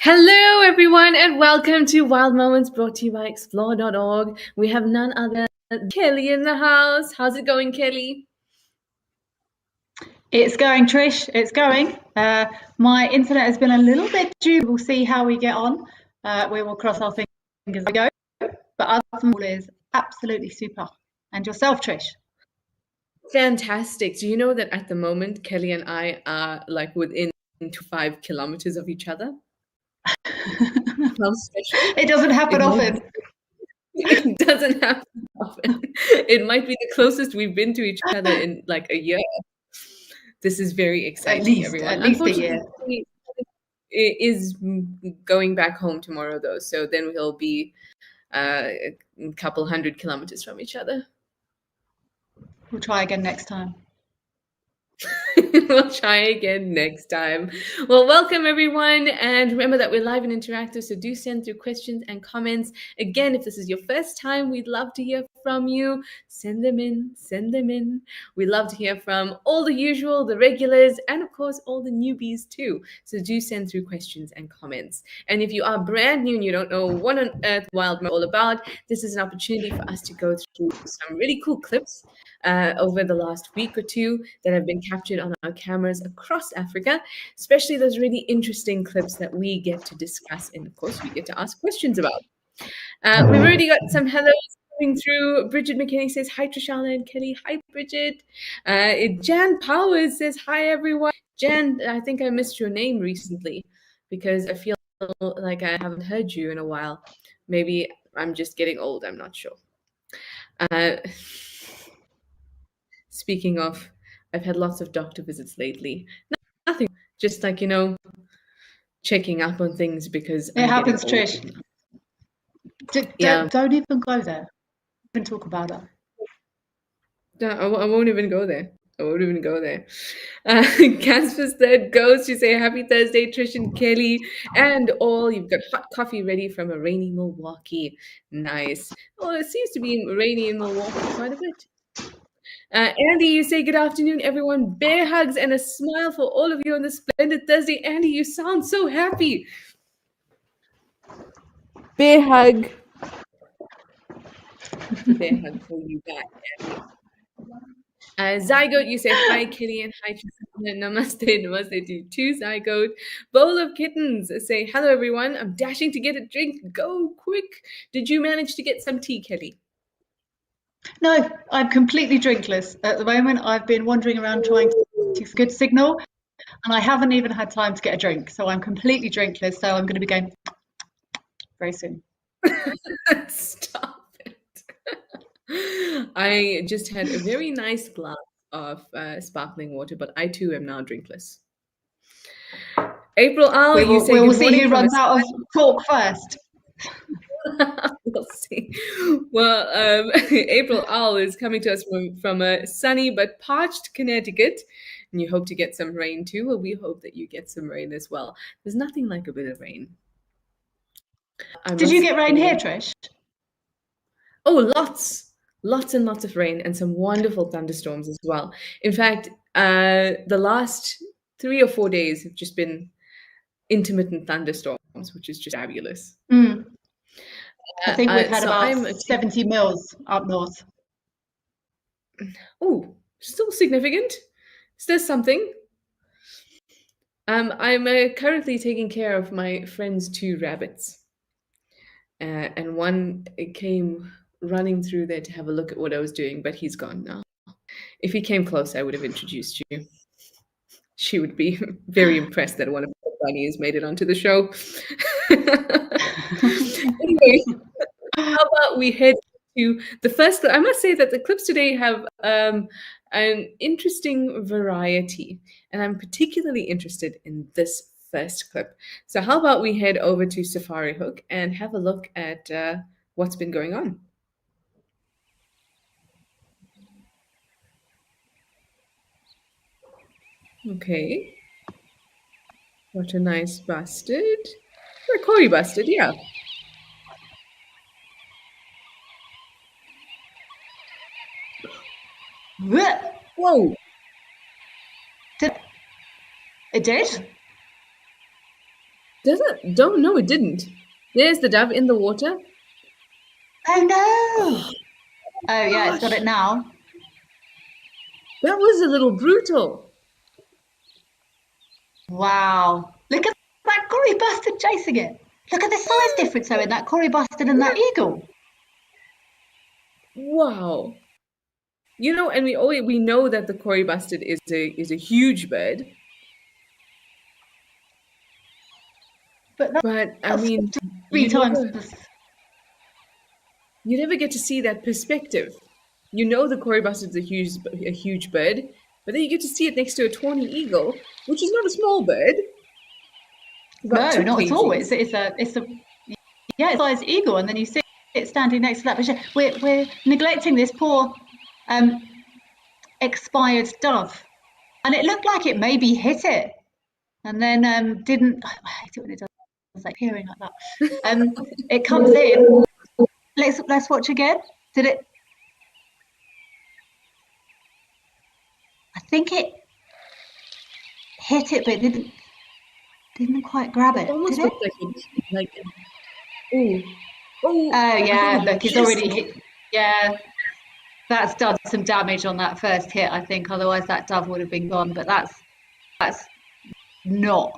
Hello, everyone, and welcome to Wild Moments brought to you by Explore.org. We have none other than Kelly in the house. How's it going, Kelly? It's going, Trish. It's going. My internet has been a little bit due. We'll see how we get on. We will cross our fingers as we go. But other than all is absolutely super. And yourself, Trish? Fantastic. Do you know that at the moment, Kelly and I are like within 5 kilometers of each other? How special. It doesn't happen often. It doesn't happen often. It might be the closest we've been to each other in like a year. This is very exciting, everyone. At least a year. It is going back home tomorrow, though, so then we'll be a couple 100 kilometers from each other. We'll try again next time. We'll try again next time. Well, welcome everyone, and remember that we're live and interactive, so do send through questions and comments. Again, if this is your first time, we'd love to hear from you. Send them in. We love to hear from all the usual, the regulars, and of course all the newbies too. So do send through questions and comments. And if you are brand new and you don't know what on earth Wild Mo is all about, this is an opportunity for us to go through some really cool clips over the last week or two that have been captured on our cameras across Africa, especially those really interesting clips that we get to discuss and, of course, we get to ask questions about. We've already got some hellos coming through. Bridget McKinney says, hi, Trishana and Kelly. Hi, Bridget. Jan Powers says, hi, everyone. Jan, I think I missed your name recently because I feel like I haven't heard you in a while. Maybe I'm just getting old. I'm not sure. Speaking of, I've had lots of doctor visits lately. Nothing, just like, checking up on things because it happens, Trish. Don't even go there. Don't even talk about it. No, I won't even go there. Casper's third goes to say happy Thursday, Trish and Kelly, and all. You've got hot coffee ready from a rainy Milwaukee. Nice. Well, it seems to be rainy in Milwaukee quite a bit. Andy, you say good afternoon, everyone. Bear hugs and a smile for all of you on this splendid Thursday. Andy, you sound so happy. Bear hug. Bear hug for you back, Andy. Zygote, you say hi, Kitty, and hi, namaste to you too, Zygote. Bowl of Kittens say hello, everyone. I'm dashing to get a drink. Go quick. Did you manage to get some tea, Kelly? No, I'm completely drinkless. At the moment, I've been wandering around trying to get a good signal, and I haven't even had time to get a drink. So I'm completely drinkless, so I'm going to be going very soon. Stop it. I just had a very nice glass of sparkling water, but I too am now drinkless. April Owl, we will see who runs out of talk first. We'll see. Well, April Owl is coming to us from a sunny but parched Connecticut, and you hope to get some rain too. Well, we hope that you get some rain as well. There's nothing like a bit of rain. Did you get rain here, Trish? Oh, lots and lots of rain and some wonderful thunderstorms as well. In fact, the last 3 or 4 days have just been intermittent thunderstorms, which is just fabulous. I think we've had about 70 mils up north. Oh, still significant. Is there something? I'm currently taking care of my friend's 2 rabbits. And one came running through there to have a look at what I was doing, but he's gone now. If he came close, I would have introduced you. She would be very impressed that one of the bunnies made it onto the show. Anyway, how about we head to the first clip? I must say that the clips today have an interesting variety, and I'm particularly interested in this first clip. So how about we head over to Safari Hook and have a look at what's been going on. Okay. What a nice bastard. Or a Corey bastard, yeah. Whoa. It did? Doesn't don't know it didn't. There's the dove in the water. Oh no! Oh Oh yeah, it's got gosh, it now. that was a little brutal. Wow. Look at that cory bustard chasing it. Look at the size difference though in that cory bustard and that Yeah. eagle. Wow. And we know that the Cory bustard is a huge bird, But but I that's mean, three you times. never you never get to see that perspective. The Cory bustard is a huge bird, but then you get to see it next to a tawny eagle, which is not a small bird. It's about No, two not at all. kgs. It's a yeah, it's a size eagle, and then you see it standing next to that. But we're neglecting this poor um, expired dove, and it looked like it maybe hit it, and then didn't. I hate it when it does like peering like that. It comes in. Let's watch again. Did it? I think it hit it, but it didn't quite grab It it. Did almost it? looked like oh oh. Oh I think yeah, it look, he's just already hit. Yeah, that's done some damage on that first hit, I think. Otherwise, that dove would have been gone. But that's not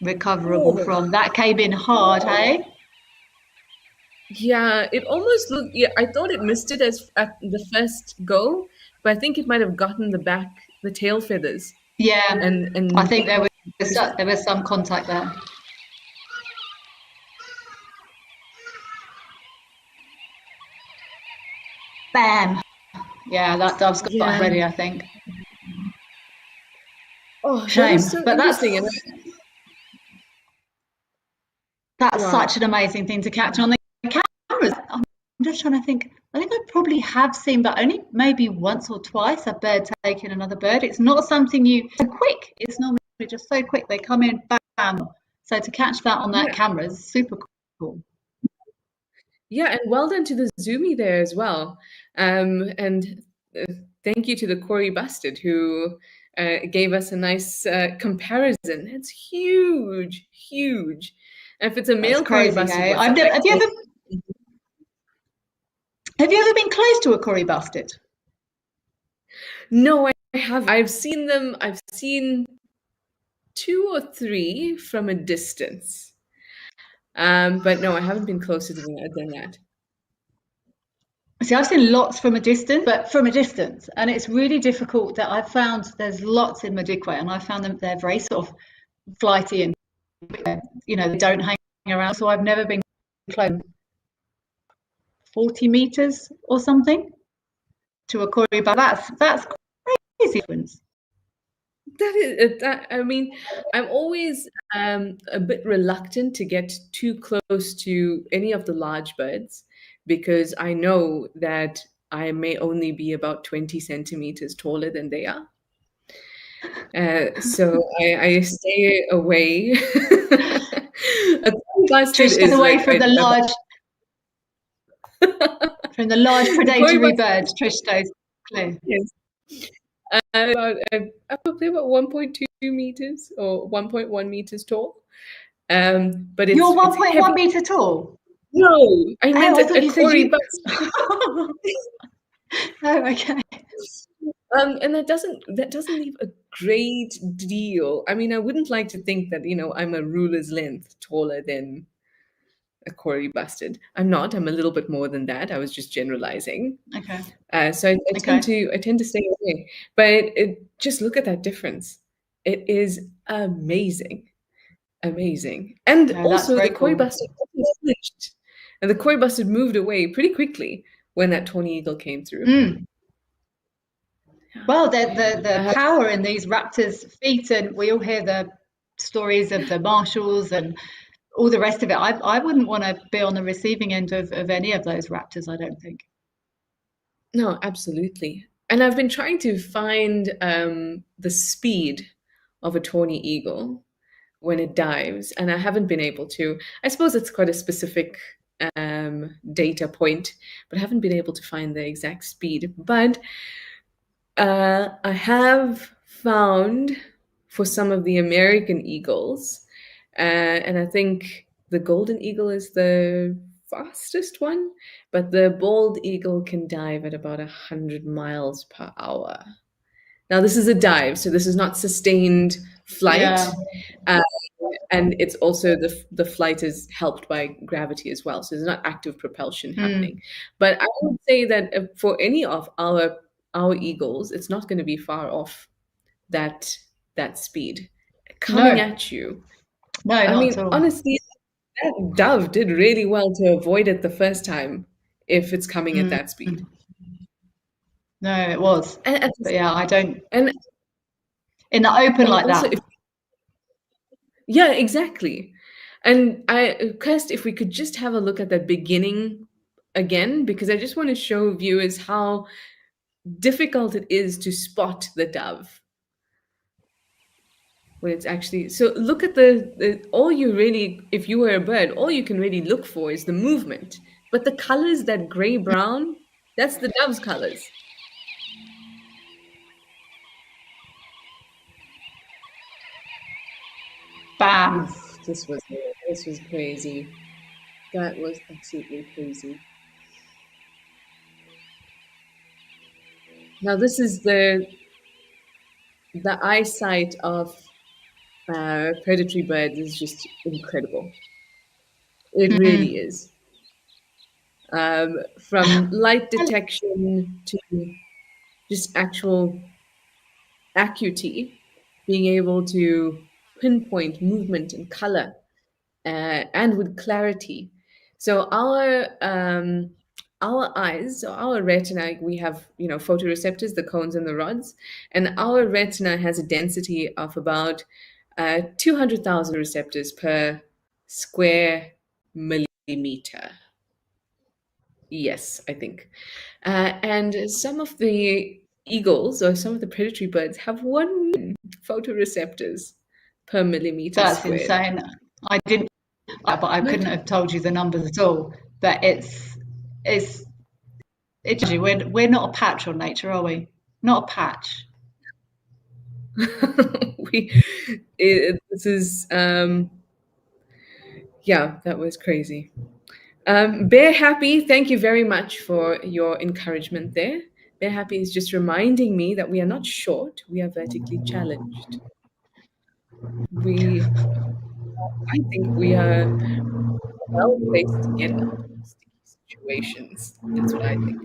recoverable oh. from. That came in hard, hey? Yeah, it almost looked. Yeah, I thought it missed it as at the first go, but I think it might have gotten the tail feathers, Yeah, I and think there was some contact there. Bam! Yeah, that dove's got yeah. ready, I think. Oh, that Shame, is so but interesting. And that's wow, such an amazing thing to catch on the cameras. I'm just trying to think. I think I probably have seen, but only maybe once or twice, a bird taking another bird. It's not something you so quick. It's normally just so quick. They come in, bam. So to catch that on that yeah, camera is super cool. yeah, and well done to the Zoomy there as well. And thank you to the Cory Bustard who gave us a nice comparison. It's huge, huge. And if it's a That's male Cory crazy, Bustard, hey? what's that like? Have you ever been close to a cory bustard? No, I have. I've seen them. I've seen two or three from a distance. But no, I haven't been closer than that. See, I've seen lots from a distance, but from a distance, and it's really difficult. That I've found there's lots in Madikwe, and I found them they're very sort of flighty and they don't hang around. So I've never been close 40 meters or something to a cory, but that's crazy difference. That is that. I mean, I'm always a bit reluctant to get too close to any of the large birds because I know that I may only be about 20 centimeters taller than they are. So I stay away. A koi bustard Trish stays is away like from the large a koi predatory bustard birds. Trish stays clear. is probably about 1.2 meters or 1.1 meters tall. But You're it's 1.1 heavy. meter tall. No, I meant Oh, I a, thought a you said Cory you. bustard. Oh, okay. And that doesn't leave a great deal. I mean, I wouldn't like to think that I'm a ruler's length taller than a Cory bustard. I'm not. I'm a little bit more than that. I was just generalizing. Okay. So I tend Okay. to I tend to stay away. But just look at that difference. It is amazing, amazing. And No, that's also, the very Koi cool. bustard also flinched, and the Koi bustard moved away pretty quickly when that tawny eagle came through. Mm. Well, the Uh, power in these raptors' feet, and we all hear the stories of the marshals and all the rest of it. I wouldn't want to be on the receiving end of any of those raptors, I don't think. no, absolutely. And I've been trying to find the speed of a tawny eagle when it dives, and I haven't been able to. I suppose it's quite a specific data point, but I haven't been able to find the exact speed. But I have found for some of the American eagles, And I think the golden eagle is the fastest one, but the bald eagle can dive at about 100 miles per hour. Now, this is a dive, so this is not sustained flight. Yeah. Uh, and it's also the flight is helped by gravity as well, so there's not active propulsion happening. Mm. But I would say that for any of our eagles, it's not going to be far off that that speed coming No, at you. no, I not at mean, all. honestly, that dove did really well to avoid it the first time if it's coming at Mm. that speed. No, it was. And But yeah, I don't, and in the open like also, that. yeah, exactly. And Kirst, if we could just have a look at that beginning again, because I just want to show viewers how difficult it is to spot the dove when it's actually. So look at the all you really, if you were a bird, all you can really look for is the movement. But the colors, that gray brown, that's the dove's colors. Bam. Oof, this was crazy. That was absolutely crazy. Now this is the eyesight of predatory birds is just incredible. It really Mm. is. From light detection to just actual acuity, being able to pinpoint movement and color, and with clarity. So our eyes, so our retina, we have photoreceptors, the cones and the rods, and our retina has a density of about 200,000 receptors per square millimeter. Yes, I think. And some of the eagles or some of the predatory birds have 1 million photoreceptors per millimeter That's squared. insane. I didn't, but I Not couldn't have told you the numbers at all. But it's, we're not a patch on nature, are we? Not a patch. we this is yeah, that was crazy. Bear Happy, thank you very much for your encouragement there. Bear Happy is just reminding me that we are not short, we are vertically challenged. We, I think we are well placed to get out of sticky situations. That's what I think.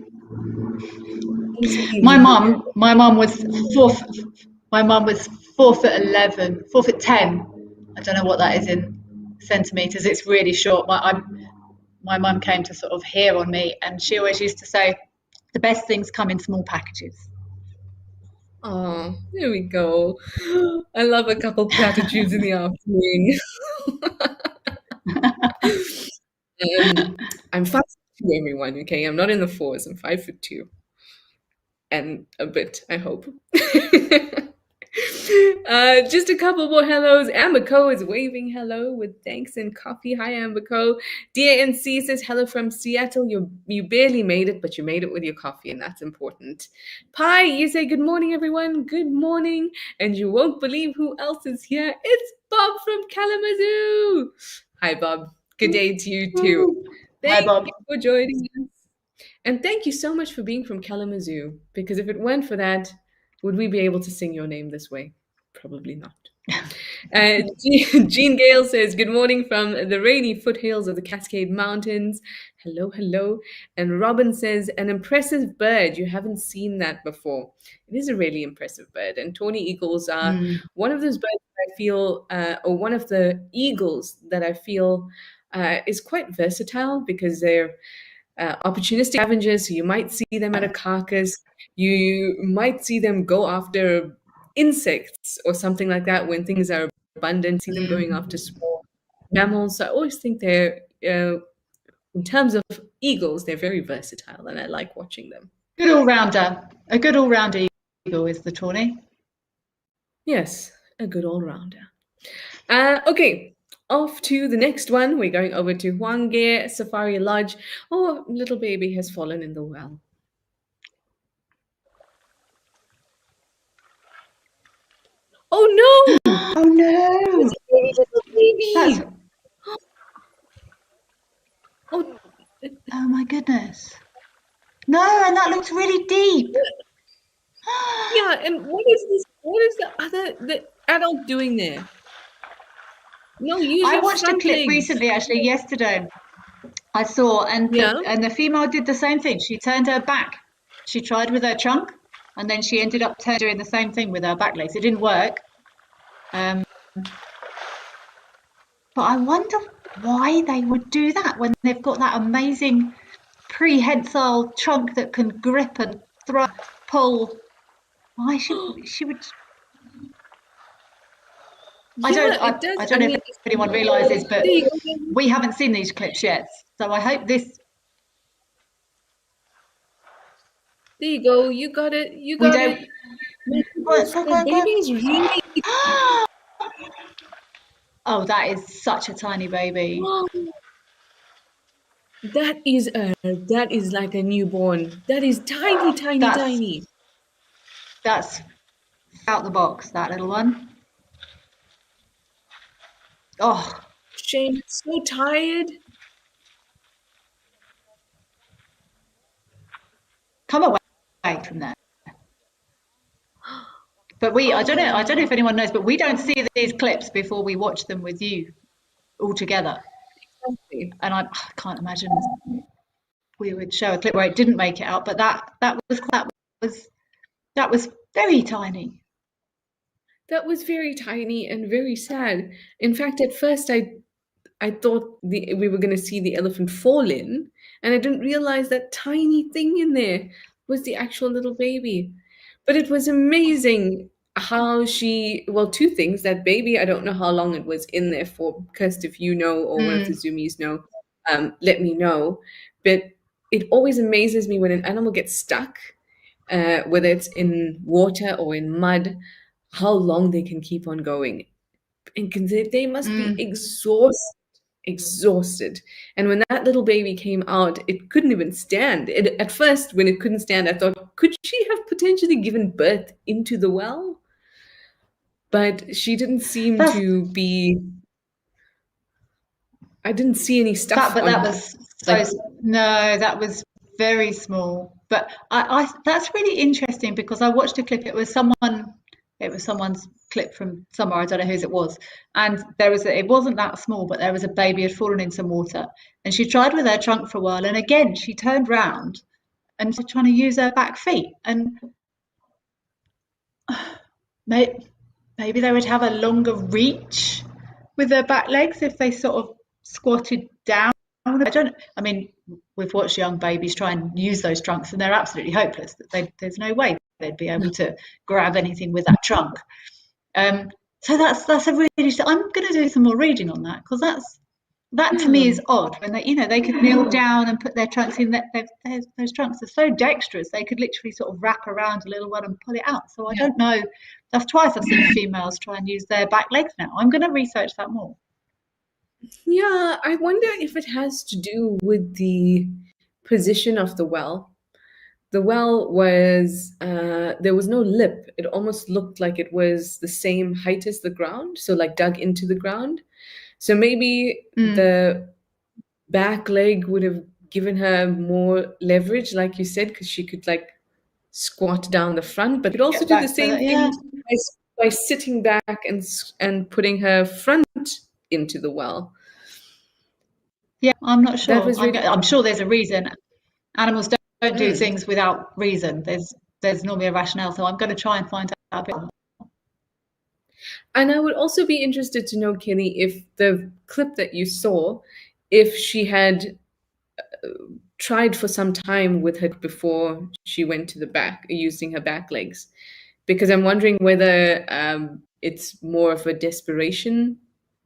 Easy, My easy for bear. mum, my mum was 4. My mum was 4 foot 11, 4 foot 10. I don't know what that is in centimeters. It's really short. My mum came to sort of hear on me, and she always used to say, "The best things come in small packages." Oh, there we go. I love a couple platitudes in the afternoon. I'm 5'2", everyone. Okay, I'm not in the fours. I'm 5'2" and a bit, I hope. Just a couple more hellos. Amber Co is waving hello with thanks and coffee. Hi, Amber Co. DANC says hello from Seattle. You barely made it, but you made it with your coffee, and that's important. Pi, you say good morning, everyone. Good morning. And you won't believe who else is here. It's Bob from Kalamazoo. Hi, Bob. Good day to you too. Hi, Thank Bob. you for joining us. And thank you so much for being from Kalamazoo, because if it weren't for that, would we be able to sing your name this way? Probably not. Jean Gale says, good morning from the rainy foothills of the Cascade Mountains. Hello, hello. And Robin says, an impressive bird. You haven't seen that before. It is a really impressive bird. And tawny eagles are Mm. one of those birds that I feel, or one of the eagles that I feel is quite versatile, because they're opportunistic scavengers. So you might see them at a carcass. You might see them go after insects or something like that when things are abundant. See them going after small mammals. So I always think they're, in terms of eagles, they're very versatile, and I like watching them. Good all rounder. A good all rounder eagle is the tawny. Yes, a good all rounder. Okay, off to the next one. We're going over to Hwanghae Safari Lodge. Oh, little baby has fallen in the well. Oh no! Oh no! It's a very little That's, baby. Oh, oh my goodness. No, and that looks really deep. yeah. And what is this? What is the adult doing there? No, use I your watched a front clip legs. recently, actually, yesterday. I saw, and Yeah. the female did the same thing. She turned her back. She tried with her trunk, and then she ended up doing the same thing with her back legs. It didn't work. Um, but I wonder why they would do that when they've got that amazing prehensile trunk that can grip and pull. Why she would? Yeah, it does. I I don't know if mean, anyone realizes, but there you go. we haven't seen these clips yet. So I hope this. There you go. You got it. You We got don't. it. My Go, goodness, go, the go, baby go. is really. Oh, that is such a tiny baby. That is like a newborn. That is tiny, tiny, That's tiny. that's out the box. That little one. Oh, Shane, so tired. come away from there. But I don't know if Oh, anyone knows, but we don't see these clips before we watch them with you all together. exactly. And I can't imagine we would show a clip where it didn't make it out, but was that was very tiny. That was very tiny and very sad. In fact, at first I thought we were going to see the elephant fall in, and I didn't realize that tiny thing in there was the actual little baby. But it was amazing how she, well, two things. That baby, I don't know how long it was in there for. Kirst, if you know, or one of the Mm, Zoomies know, let me know. But it always amazes me when an animal gets stuck, whether it's in water or in mud, how long they can keep on going. And they must be mm. exhausted. And when that little baby came out, it couldn't even stand. At first, when it couldn't stand, I thought, could she have potentially given birth into the well? But she didn't seem That's to be. I didn't see any that, stuff but on that her. was so Like, no, that was very small. But I that's really interesting because I watched a clip. It was someone's clip from somewhere. I don't know whose it was. And it wasn't that small, but there was a baby had fallen in some water, and she tried with her trunk for a while, and again she turned round and was trying to use her back feet, and maybe they would have a longer reach with their back legs if they sort of squatted down. I don't. I mean, we've watched young babies try and use those trunks, and they're absolutely hopeless. There's no way they'd be able to grab anything with that trunk. Um, so that's a really. I'm going to do some more reading on that because that to me yeah, is odd when they could kneel down and put their trunks in. Those trunks are so dexterous; they could literally sort of wrap around a little one and pull it out. So I yeah. don't know. That's twice I've seen females try and use their back legs now. I'm going to research that more. Yeah, I wonder if it has to do with the position of the well. The well was, there was no lip. It almost looked like it was the same height as the ground, so like dug into the ground. So maybe Mm. the back leg would have given her more leverage, like you said, because she could like squat down the front, but could also Get do the back to same that. Yeah, thing by sitting back and putting her front into the well. yeah. I'm not That sure. was really I'm sure there's a reason. Animals don't do mm. things without reason. There's normally a rationale. So I'm going to try and find out a bit more. And I would also be interested to know, Kenny, if the clip that you saw, if she had tried for some time with her before she went to the back, using her back legs, because I'm wondering whether it's more of a desperation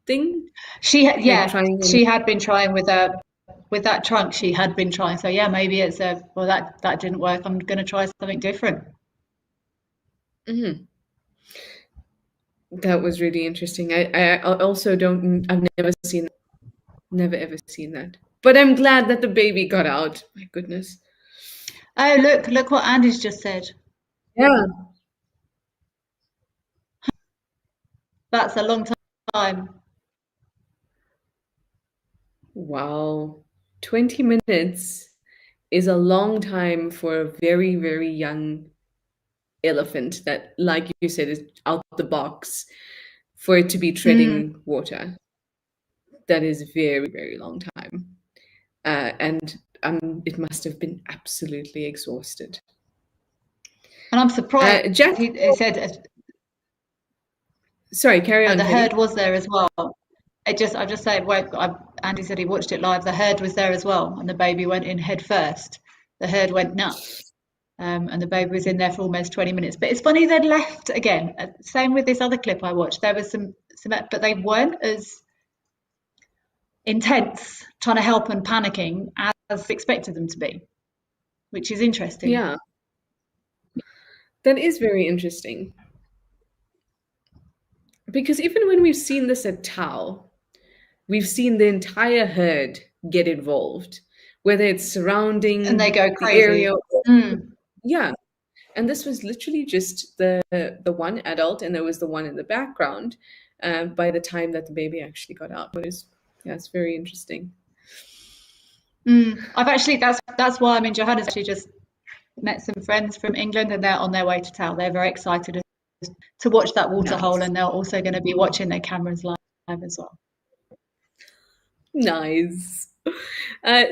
thing, like Yeah, trying she had been trying with that trunk. She had been trying. So yeah, maybe it's that didn't work. I'm going to try something different. Mhm. That was really interesting. I also don't. I've never ever seen that. But I'm glad that the baby got out. My goodness. Oh, look what Andy's just said. Yeah. That's a long time. Wow. 20 minutes is a long time for a very, very young elephant that, like you said, is out the box for it to be Mm. treading water. That is very, very long time. And it must have been absolutely exhausted. And I'm surprised Jack, he said sorry, carry on, the herd Kelly. was there as well. I'm just saying, well, Andy said he watched it live. The herd was there as well, and the baby went in head first. The herd went nuts, and the baby was in there for almost 20 minutes. But it's funny they'd left again. Same with this other clip I watched. There was some, but they weren't as intense trying to help and panicking as expected them to be, which is interesting. Yeah, that is very interesting. Because even when we've seen this at Tau, we've seen the entire herd get involved, whether it's And they surrounding go the crazy. area. Mm, Yeah. And this was literally just the one adult, and there was the one in the background by the time that the baby actually got out. But it's yeah, it's very interesting. I've actually that's why I'm in Johannesburg. Actually, just met some friends from England, and they're on their way to Tau. They're very excited to watch that water hole, Nice. and they're also going to be watching their cameras live as well. Nice.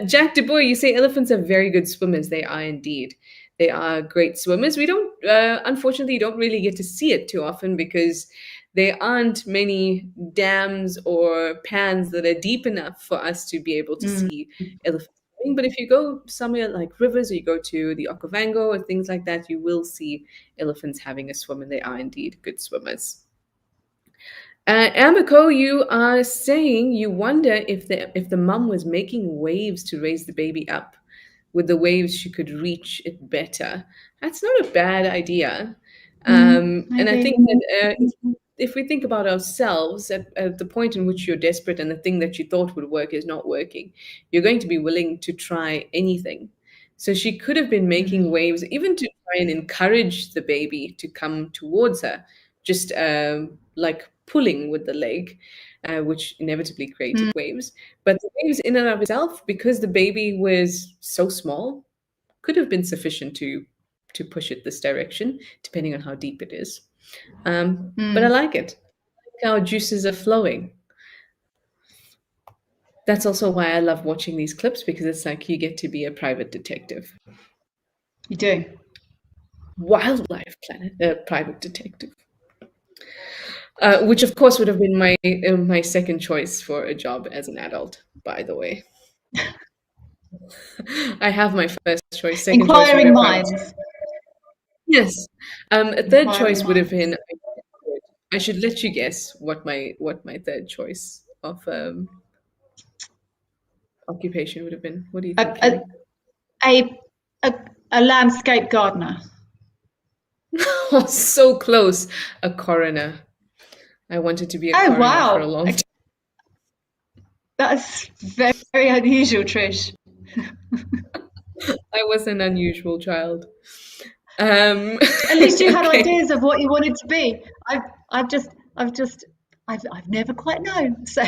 Jack De Boer, you say elephants are very good swimmers. They are indeed. They are great swimmers. We don't, unfortunately, don't really get to see it too often because there aren't many dams or pans that are deep enough for us to be able to Mm, see elephants swimming. But if you go somewhere like rivers or you go to the Okavango or things like that, you will see elephants having a swim, and they are indeed good swimmers. Amiko, you are saying you wonder if the mum was making waves to raise the baby up. With the waves, she could reach it better. That's not a bad idea. And I maybe. think that if we think about ourselves at the point in which you're desperate and the thing that you thought would work is not working, you're going to be willing to try anything. So she could have been making Mm, waves, even to try and encourage the baby to come towards her, just like pulling with the leg, which inevitably created mm, waves. But the waves, in and of itself, because the baby was so small, could have been sufficient to push it this direction, depending on how deep it is. But I mm. like it. I like how juices are flowing. That's also why I love watching these clips because it's like you get to be a private detective, You do. wildlife planet, private detective. Which of course would have been my second choice for a job as an adult. By the way, I have my first choice. Second choice would Inquiring have private. minds. Yes. A third Inquiring choice would have minds. been. I should let you guess what my third choice of occupation would have been. What do you A, think, a, Kelly? a, a, a landscape gardener. Oh, so close. A coroner. I wanted to be a Oh coroner for a wow, long time. that's very, very unusual, Trish. I was an unusual child. At least you had Okay. ideas of what you wanted to be. I've just, I've just, I've never quite known. So,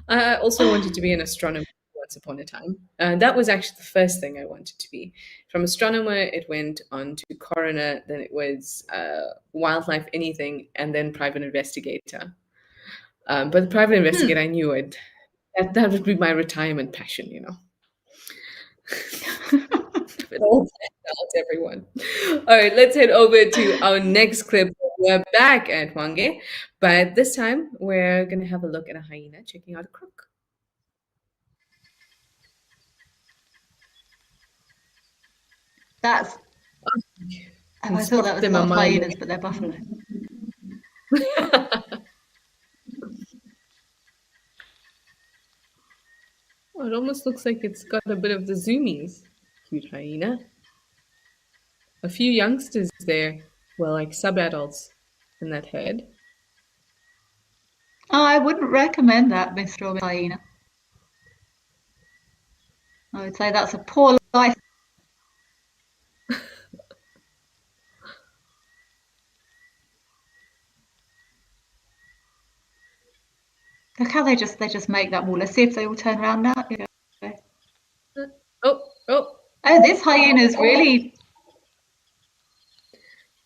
I also wanted to be an astronomer once upon a time. That was actually the first thing I wanted to be. From astronomer, it went on to coroner, then it was wildlife anything, and then private investigator. But the private investigator, I knew it. That would be my retirement passion, you know. It all planned out, everyone. All right, let's head over to our next clip. We're back at Hwange, but this time we're going to have a look at a hyena checking out a crook. that's. And I thought that spot was them a not mile hyenas, but they're buffalo. away. Oh, it almost looks like it's got a bit of the zoomies. Cute hyena. A few youngsters there. Well, like sub-adults in that herd. Oh, I wouldn't recommend that, Mr. Hyena. I would say that's a poor life. Look how they just make that wall. Let's see if they all turn around now. Oh, oh. Oh, this hyena's really.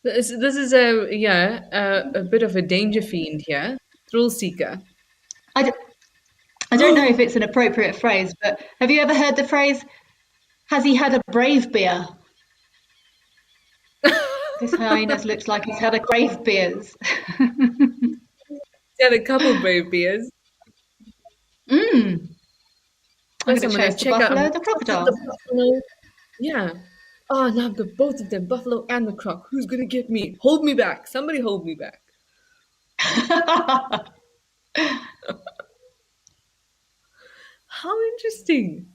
This is a bit of a danger fiend here, thrill seeker. I, I don't know if it's an appropriate phrase, but have you ever heard the phrase, has he had a brave beer? This hyena looks like he's had a brave beers. Had a couple brave beers. I'm going First, to I'm gonna chase the check out. buffalo, the crocodile. The buffalo. Yeah. Oh, now I've got both of them, buffalo and the croc. Who's gonna get me? Hold me back. Somebody hold me back. How interesting.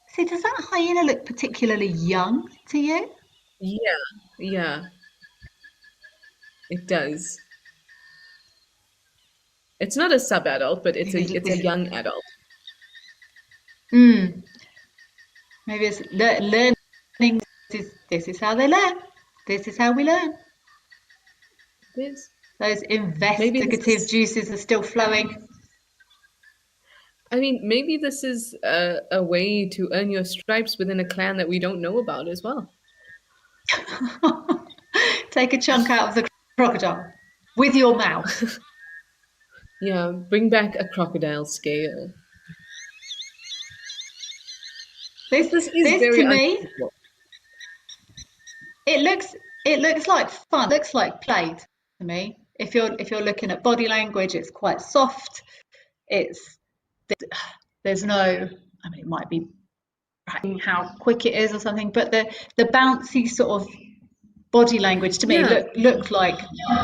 See, does that hyena look particularly young to you? Yeah, yeah, it does. It's not a sub-adult, but it's a young adult. Maybe it's learning. This is how they learn. This is how we learn. This. Those Maybe this investigative is. juices are still flowing. I mean, maybe this is a way to earn your stripes within a clan that we don't know about as well. Take a chunk out of the crocodile with your mouth. Yeah, bring back a crocodile scale. This is very to me, unusual. it looks like fun. It looks like play to me. If you're looking at body language, it's quite soft. There's no. I mean, it might be how quick it is or something, but the bouncy sort of body language to me Yeah. looked like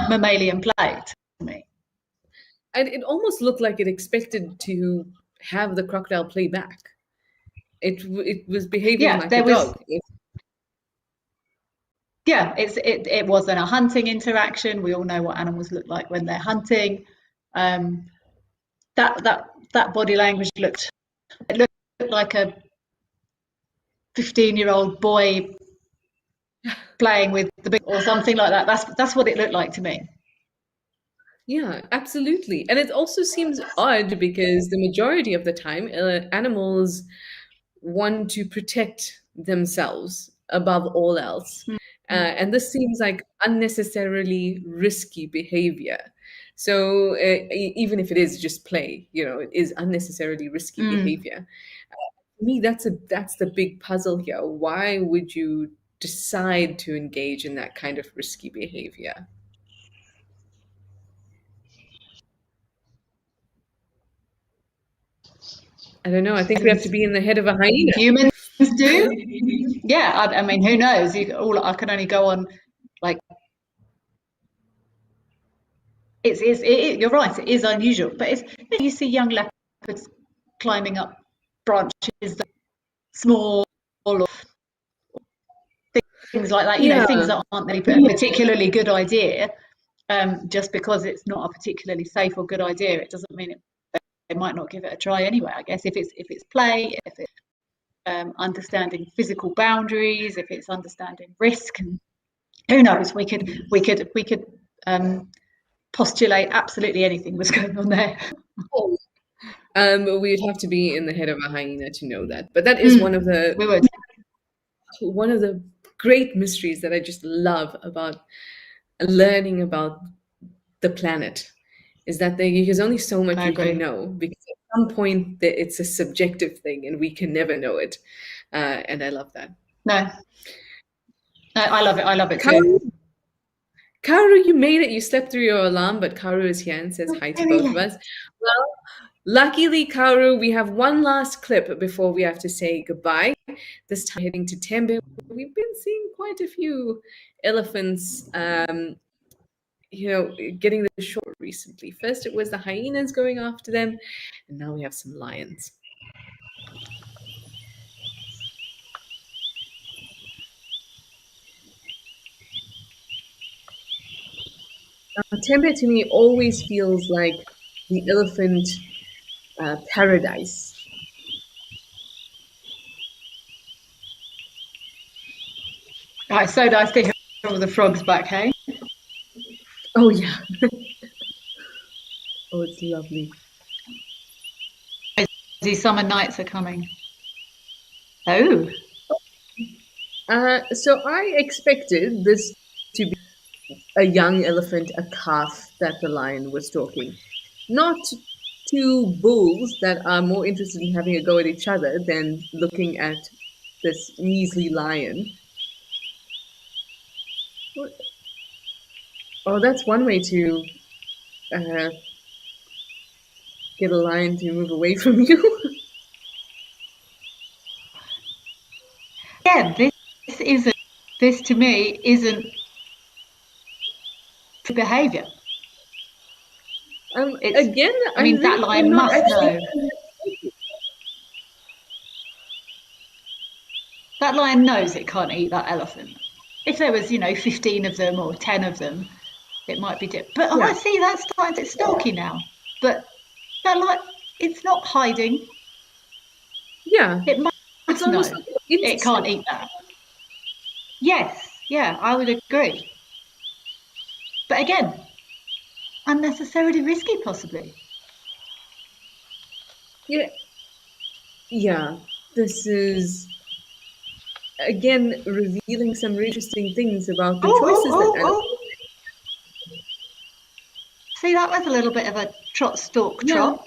mammalian play to me. And it almost looked like it expected to have the crocodile play back. It was behaving like a dog. It wasn't a hunting interaction. We all know what animals look like when they're hunting. That body language looked like a 15-year-old boy playing with the big or something like that. That's what it looked like to me. Yeah, absolutely. And it also seems odd because the majority of the time, animals want to protect themselves above all else. And this seems like unnecessarily risky behavior. So even if it is just play, it is unnecessarily risky behavior. For me, that's the big puzzle here. Why would you decide to engage in that kind of risky behavior? I don't know. I think we have to be in the head of a hyena. Humans do. Yeah, I mean, who knows? I can only go on like you're right. It is unusual, but you see young leopards climbing up branches that small or things like that. Things that aren't really a particularly good idea. Just because it's not a particularly safe or good idea, it doesn't mean they might not give it a try anyway. I guess if it's play, if it's understanding physical boundaries, if it's understanding risk, and who knows, we could postulate absolutely anything was going on there. We'd have to be in the head of a hyena to know that. But that is one of the great mysteries that I just love about learning about the planet, is that there's only so much we can know, because at some point it's a subjective thing and we can never know it. And I love that. No, I love it. I love it too. Kaoru, you made it. You slept through your alarm, but Kaoru is here and says hi to both of us. Well, luckily, Kaoru, we have one last clip before we have to say goodbye. This time heading to Tembe. We've been seeing quite a few elephants, getting the short recently. First it was the hyenas going after them, and now we have some lions. Tembe to me always feels like the elephant paradise. It's so nice to hear all the frogs back, hey? Oh yeah. Oh, it's lovely. These summer nights are coming. Oh, So I expected this to be a young elephant, a calf that the lion was stalking, not two bulls that are more interested in having a go at each other than looking at this measly lion. Oh, that's one way to uh, get a lion to move away from you. yeah. This isn't. This to me isn't behaviour. It's. Again, I mean, that I'm lion not must actually. know. That lion knows it can't eat that elephant. If there was, 15 of them or 10 of them, it might be different. But I Yeah, see that's starting to get stalky now. But that lion, it's not hiding. yeah. It It's must almost know like it can't instinct. eat that. Yes, yeah, I would agree. But again, unnecessarily risky, possibly. Yeah, yeah. This is again revealing some really interesting things about the Oh, oh, choices that oh, animals. oh. See, that was a little bit of a trot, stalk, Yeah, trot.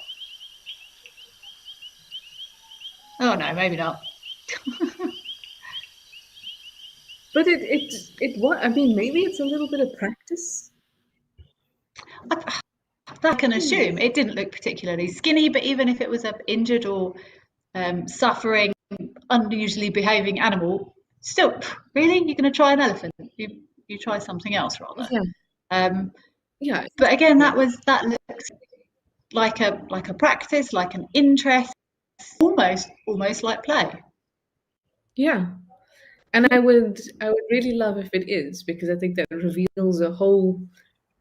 Oh no, maybe not. but it what I mean, maybe it's a little bit of practice. I, that I can assume it didn't look particularly skinny, but even if it was an injured or suffering, unusually behaving animal, still, really, you're going to try an elephant? You try something else rather. Yeah, Um, yeah, but again, yeah, that looks like a practice, like an interest, almost like play. yeah. And I would really love if it is because I think that reveals a whole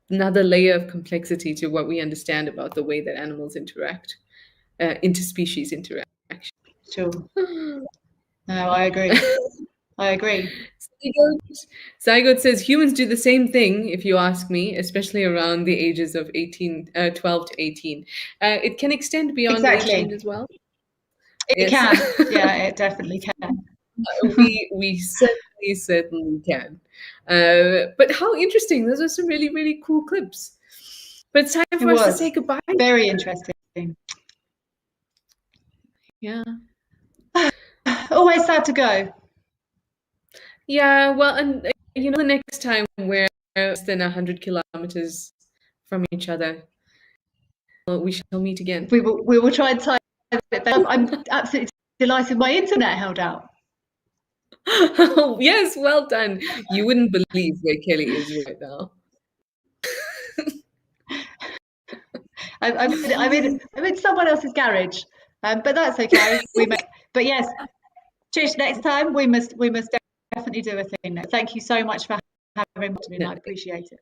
another layer of complexity to what we understand about the way that animals interact, interspecies interaction. Sure. No, I agree. I agree. Zygote, Zygote says humans do the same thing, if you ask me, especially around the ages of 12 to 18. It can extend beyond age range Exactly. as well. It Yes, can. Yeah, it definitely can. we certainly can. But how interesting! Those are some really cool clips. But it's time It for us to say was goodbye. very interesting. Yeah. Always sad to go. Yeah, well, and the next time we're less than 100 kilometers from each other, we shall meet again. We will try and time it better. I'm absolutely delighted my internet held out. Oh, yes, well done. You wouldn't believe where Kelly is right now. I'm in someone else's garage, but that's okay. But yes, Trish, next time we must definitely do a thing. Thank you so much for having me. I Definitely. appreciate it.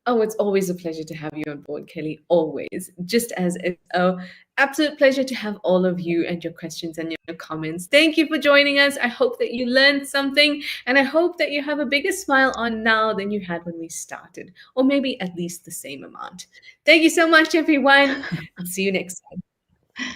Oh, it's always a pleasure to have you on board, Kelly. Always. Just as it's a absolute pleasure to have all of you and your questions and your comments. Thank you for joining us. I hope that you learned something, and I hope that you have a bigger smile on now than you had when we started, or maybe at least the same amount. Thank you so much, everyone. I'll see you next time.